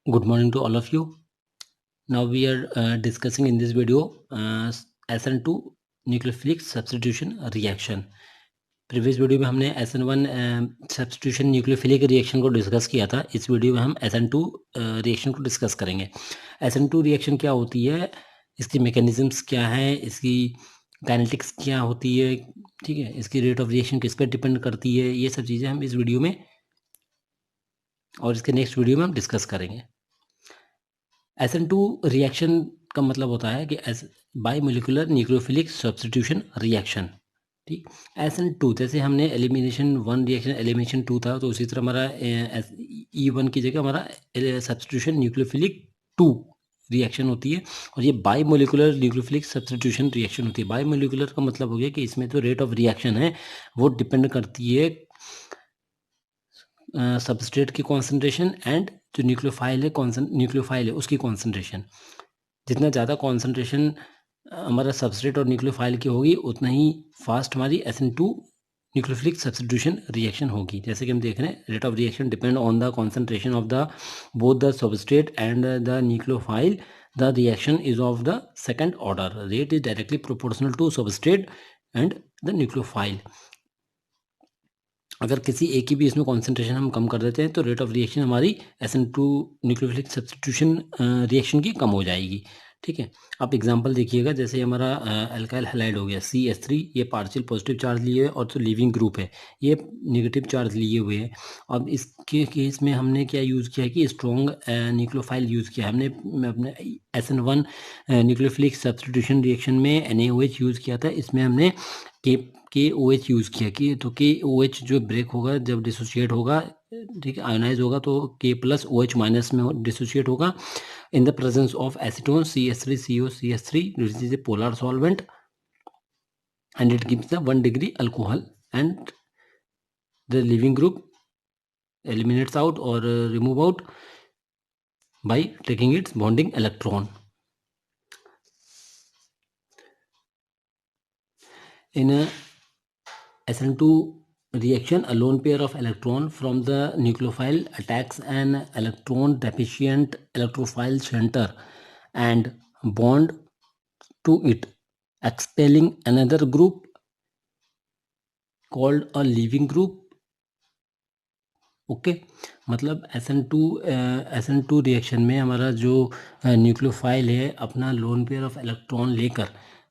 Good morning to all of you. Now we are discussing in this video SN2 nucleophilic substitution reaction. Previous video में हमने SN1 substitution nucleophilic reaction को discuss किया था। इस video में हम SN2 reaction को डिस्कस करेंगे। SN2 रिएक्शन क्या होती है, इसकी मैकेनिज्म्स क्या है, इसकी काइनेटिक्स क्या होती है, ठीक है, इसकी रेट ऑफ रिएक्शन किस पर डिपेंड करती है, ये सब चीज़ें हम इस वीडियो में और इसके नेक्स्ट वीडियो में हम डिस्कस करेंगे। SN2 रिएक्शन का मतलब होता है कि by molecular nucleophilic substitution reaction. ठीक, SN2 जैसे हमने एलिमिनेशन 1 रिएक्शन एलिमिनेशन 2 था, तो उसी तरह हमारा E1 की जगह हमारा सब्स्टिट्यूशन न्यूक्लियोफिलिक 2 रिएक्शन होती है, और ये by molecular nucleophilic substitution reaction होती है। बाई मोलिकुलर का मतलब हो गया कि इसमें जो रेट ऑफ रिएक्शन है वो डिपेंड करती है सबस्ट्रेट की कॉन्सेंट्रेशन एंड जो न्यूक्लियोफाइल है उसकी कॉन्सेंट्रेशन। जितना ज़्यादा कॉन्सेंट्रेशन हमारा सबस्ट्रेट और न्यूक्लियोफाइल की होगी, उतना ही फास्ट हमारी SN2 न्यूक्लियोफिलिक सब्स्टिट्यूशन रिएक्शन होगी। जैसे कि हम देख रहे हैं, rate of reaction depend on the concentration of the both the substrate and the nucleophile. The reaction is of the second order. Rate is directly proportional to substrate and the nucleophile. अगर किसी एक की भी इसमें concentration हम कम कर देते हैं तो रेट ऑफ रिएक्शन हमारी SN2 न्यूक्लियोफिलिक सब्स्टिट्यूशन रिएक्शन की कम हो जाएगी। ठीक है, आप एग्जांपल देखिएगा, जैसे हमारा अल्काइल हैलाइड हो गया CH3, ये पार्शियल पॉजिटिव चार्ज लिए हुए, और जो लिविंग ग्रुप है ये नेगेटिव चार्ज लिए हुए है। अब इसके केस में हमने क्या यूज़ किया है कि स्ट्रॉन्ग न्यूक्लियोफाइल यूज़ किया है हमने अपने SN1 न्यूक्लियोफिलिक सब्स्टिट्यूशन रिएक्शन में NaOH यूज़ किया था। इसमें हमने के ओ एच यूज़ किया कि तो के ओ एच जो ब्रेक होगा जब डिसोशिएट होगा, ठीक है, आयोनाइज होगा, तो के प्लस ओ एच माइनस में डिसोशिएट होगा in the presence of acetone CH3COCH3 which is a polar solvent, and it gives the 1 degree alcohol, and the leaving group eliminates out or remove out by taking its bonding electron. In a SN2 reaction, a lone pair of electron from the nucleophile attacks an electron deficient electrophile center and bond to it, expelling another group called a leaving group. Okay, मतलब SN2 reaction में हमारा जो nucleophile है अपना lone pair of electron लेकर,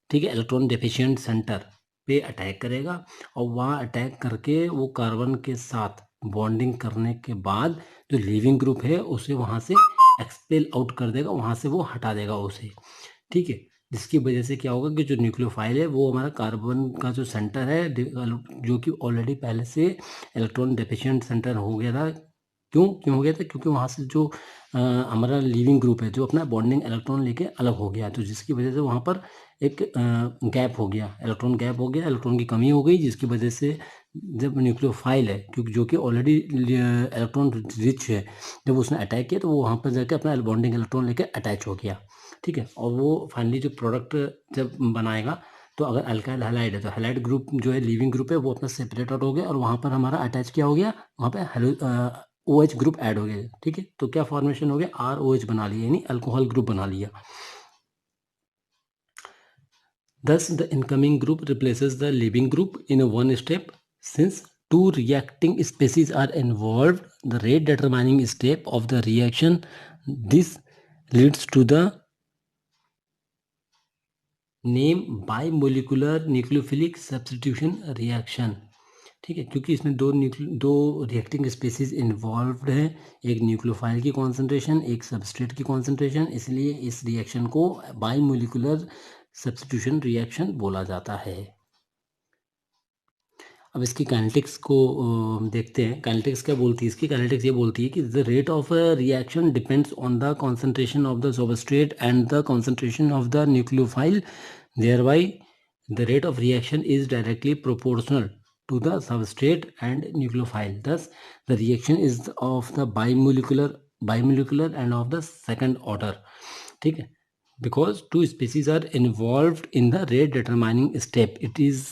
ठीक है, electron deficient centre पे अटैक करेगा, और वहाँ अटैक करके वो कार्बन के साथ बॉन्डिंग करने के बाद जो लिविंग ग्रुप है उसे वहाँ से एक्सपेल आउट कर देगा, वहाँ से वो हटा देगा उसे। ठीक है, जिसकी वजह से क्या होगा कि जो न्यूक्लियोफाइल है वो हमारा कार्बन का जो सेंटर है जो कि ऑलरेडी पहले से इलेक्ट्रॉन डेफिशिएंट सेंटर हो गया था। क्यों हो गया था? क्योंकि वहाँ से जो हमारा लिविंग ग्रुप है जो अपना बॉन्डिंग इलेक्ट्रॉन लेके अलग हो गया, तो जिसकी वजह से वहाँ पर एक गैप हो गया, इलेक्ट्रॉन गैप हो गया, इलेक्ट्रॉन की कमी हो गई, जिसकी वजह से जब न्यूक्लियोफाइल है क्योंकि जो कि ऑलरेडी इलेक्ट्रॉन रिच है, जब उसने अटैक किया तो वो वहाँ पर जाके अपना बॉन्डिंग इलेक्ट्रॉन लेके अटैच हो गया। ठीक है, और वो फाइनली जो प्रोडक्ट जब बनाएगा, तो अगर अल्काइल हैलाइड है तो हैलाइड ग्रुप जो है लिविंग ग्रुप है वो अपना सेपरेट आउट हो गया, और वहाँ पर हमारा अटैच क्या हो गया, वहाँ पे OH ग्रुप ऐड हो गया। ठीक है, तो क्या फॉर्मेशन हो गया, ROH बना लिया, यानी अल्कोहल ग्रुप बना लिया। Thus, the incoming group replaces the leaving group in a one step. Since two reacting species are involved, the rate determining step of the reaction, this leads to the name by molecular nucleophilic substitution reaction. ठीक है, क्योंकि इसमें दो reacting species involved हैं, एक nucleophile की concentration, एक substrate की कॉन्सेंट्रेशन, इसलिए इस रिएक्शन को बाई मोलिकुलर सब्स्टिट्यूशन रिएक्शन बोला जाता है। अब इसकी काइनेटिक्स को देखते हैं। काइनेटिक्स क्या बोलती है? इसकी काइनेटिक्स ये बोलती है कि the rate of reaction depends on the concentration of the substrate and the concentration of the nucleophile, thereby the rate of reaction is directly proportional to the substrate and nucleophile. Thus the reaction is of the bimolecular and of the second order. ठीक है, because two species are involved in the rate determining step, it is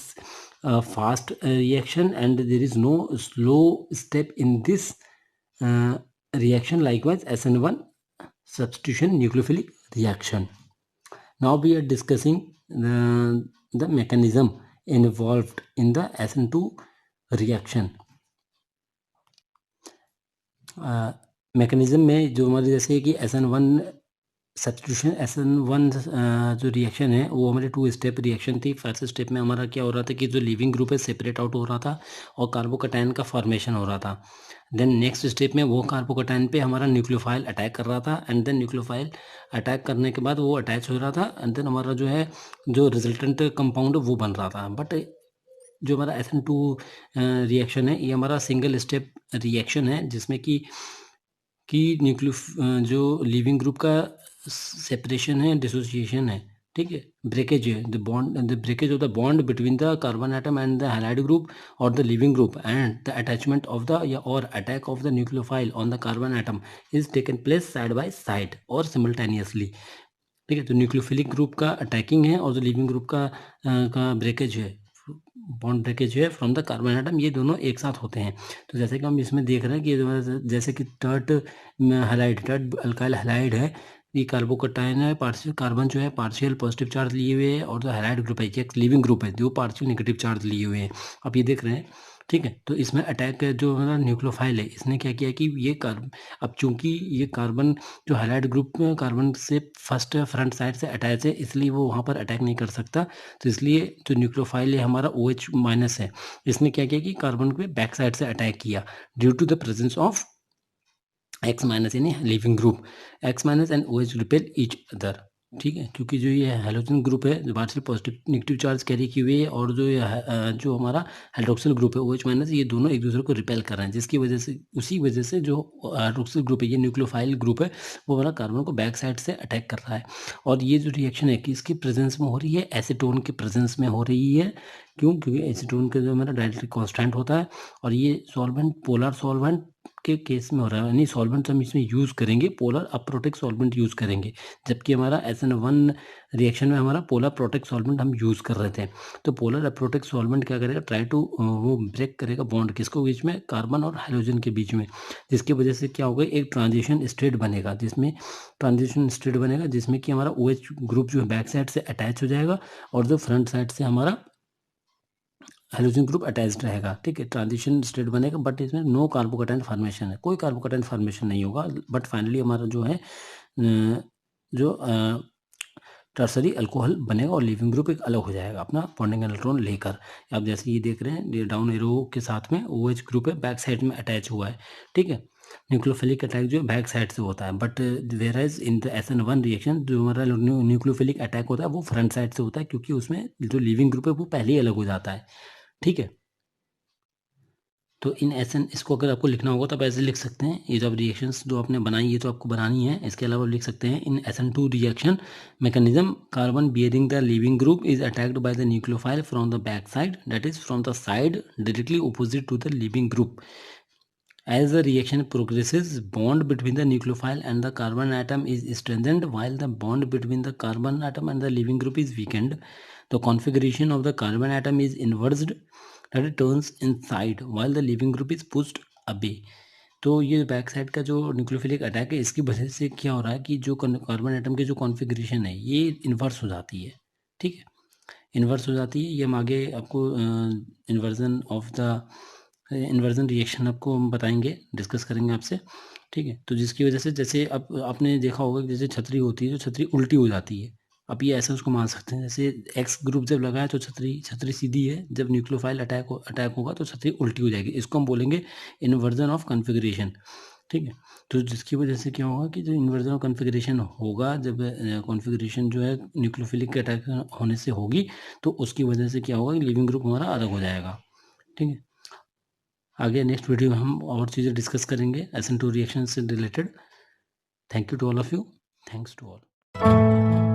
a fast reaction and there is no slow step in this reaction. Likewise SN1 substitution nucleophilic reaction. Now we are discussing the mechanism involved in the SN2 reaction. Mechanism में जो हमारे जैसे कि SN1 substitution SN1 जो reaction है वो हमारे 2 step reaction थी। फर्स्ट स्टेप में हमारा क्या हो रहा था कि जो लिविंग ग्रुप है सेपरेट आउट हो रहा था और कार्बोकैटायन का फॉर्मेशन हो रहा था। देन नेक्स्ट स्टेप में वो कार्बोकैटायन पे हमारा न्यूक्लियोफाइल अटैक कर रहा था एंड देन न्यूक्लियोफाइल अटैक करने के बाद वो अटैच हो रहा था एंड देन हमारा जो है जो रिजल्टेंट कंपाउंड वो बन रहा था। बट जो हमारा SN2 रिएक्शन है ये हमारा सिंगल स्टेप रिएक्शन है जिसमें कि जो लिविंग ग्रुप का सेपरेशन है, डिसोसिएशन है, ठीक है, ब्रेकेज है, the breakage of the bond between the carbon atom and the halide group और the living group and the attachment of the और attack of the nucleophile on the carbon atom is taken place side by side और simultaneously. ठीक है, तो nucleophilic group का attacking है और जो लिविंग ग्रुप का ब्रेकेज है, बॉन्ड ब्रेकेज है फ्रॉम द कार्बन एटम, ये दोनों एक साथ होते हैं। तो जैसे कि हम इसमें देख रहे हैं कि जैसे कि टर्ट अल्काइल हैलाइड है, ये कार्बोकैटायन है, पार्शियल कार्बन जो है पार्शियल पॉजिटिव चार्ज लिए हुए है और जो हैलाइड ग्रुप है ये लिविंग ग्रुप है जो पार्शियल नेगेटिव चार्ज लिए हुए हैं। आप ये देख रहे हैं, ठीक है। तो इसमें अटैक जो हमारा न्यूक्लियोफाइल है इसने क्या किया कि ये अब चूंकि ये कार्बन जो हैलाइड ग्रुप में कार्बन से फर्स्ट फ्रंट साइड से अटैच है इसलिए वो वहाँ पर अटैक नहीं कर सकता। तो इसलिए जो न्यूक्लियोफाइल है हमारा OH- है, इसने क्या किया कि कार्बन के बैक साइड से अटैक किया due to the presence of X- यानी leaving group. X- and OH repel each other, ठीक है, क्योंकि जो ये हैलोजन ग्रुप है जो partial positive negative charge carry किए हुए है और जो जो हमारा हाइड्रोक्सिल ग्रुप है OH- ये दोनों एक दूसरे को रिपेल कर रहे हैं, जिसकी वजह से उसी वजह से जो हाइड्रोक्सिल ग्रुप है ये न्यूक्लियोफाइल ग्रुप है वो हमारा कार्बन को बैक साइड से अटैक कर रहा है। और ये जो रिएक्शन है किसकी प्रेजेंस में हो रही है, एसीटोन के प्रेजेंस में हो रही है। क्यों? क्योंकि एसीटोन का जो हमारा डायरेक्टली कॉन्स्टेंट होता है और ये सॉल्वेंट पोलर सॉल्वेंट के केस में हो रहा है, यानी सॉल्वेंट हम इसमें यूज़ करेंगे पोलर अप्रोटिक सॉल्वेंट यूज़ करेंगे, जबकि हमारा SN1 रिएक्शन में हमारा पोलर प्रोटेक्ट सॉल्वेंट हम यूज़ कर रहे थे। तो पोलर अप्रोटिक सॉल्वेंट क्या करेगा, ट्राई टू वो ब्रेक करेगा बॉन्ड किसको बीच में, कार्बन और हाइड्रोजन के बीच में, जिसकी वजह से क्या होगा एक ट्रांजिशन स्टेट बनेगा, जिसमें कि हमारा OH ग्रुप जो है बैक साइड से अटैच हो जाएगा और जो फ्रंट साइड से हमारा हाइड्रोजन ग्रुप अटैच्ड रहेगा, ठीक है, ट्रांजिशन स्टेट बनेगा। बट इसमें नो कार्बोकैटायन फॉर्मेशन है, कोई कार्बोकैटायन फॉर्मेशन नहीं होगा। बट फाइनली हमारा जो है जो टर्सरी अल्कोहल बनेगा और लिविंग ग्रुप एक अलग हो जाएगा अपना बॉन्डिंग इलेक्ट्रॉन लेकर। आप जैसे ये देख रहे हैं डाउन एरो के साथ में OH ग्रुप है बैक साइड में अटैच हुआ है, ठीक है। न्यूक्लियोफिलिक अटैक जो है बैक साइड से होता है, but whereas in the SN1 reaction जो हमारा न्यूक्लियोफिलिक अटैक होता है वो फ्रंट साइड से होता है, क्योंकि उसमें जो लिविंग ग्रुप है वो पहले ही अलग हो जाता है, ठीक है। तो इन SN इसको अगर आपको लिखना होगा तो आप ऐसे लिख सकते हैं, ये जो आप रिएक्शंस जो आपने बनाई ये तो आपको बनानी है। इसके अलावा लिख सकते हैं in SN2 reaction mechanism carbon bearing the living group is attacked by the nucleophile from the back side, that is from the side directly opposite to the living group. As the reaction progresses, bond between the nucleophile and the carbon atom is strengthened while the bond between the carbon atom and the leaving group is weakened. The configuration of the carbon atom is inversed, that it turns inside while the leaving group is pushed away. तो ये back side का जो nucleophilic attack है इसकी वजह से क्या हो रहा है कि जो कार्बन एटम की जो कॉन्फ़िगरेशन है ये इन्वर्स हो जाती है, ठीक है, इन्वर्स हो जाती है। ये हम आगे आपको इन्वर्जन रिएक्शन आपको हम बताएंगे, डिस्कस करेंगे आपसे, ठीक है। तो जिसकी वजह से जैसे अब आपने देखा होगा कि जैसे छतरी होती है तो छतरी उल्टी हो जाती है। अब ये ऐसे उसको मान सकते हैं जैसे X ग्रुप जब लगा है तो छतरी सीधी है, जब न्यूक्लियोफाइल अटैक होगा तो छतरी उल्टी हो जाएगी, इसको हम बोलेंगे इन्वर्जन ऑफ कॉन्फ़िगरेशन, ठीक है। तो जिसकी वजह से क्या होगा कि जो इन्वर्जन ऑफ कॉन्फ़िगरेशन होगा, जब कॉन्फ़िगरेशन जो है न्यूक्लियोफिलिक अटैक होने से होगी तो उसकी वजह से क्या होगा कि लिविंग ग्रुप हमारा अलग हो जाएगा, ठीक है। आगे नेक्स्ट वीडियो में हम और चीज़ें डिस्कस करेंगे SN2 रिएक्शन से related. Thank you to all of you, thanks to all.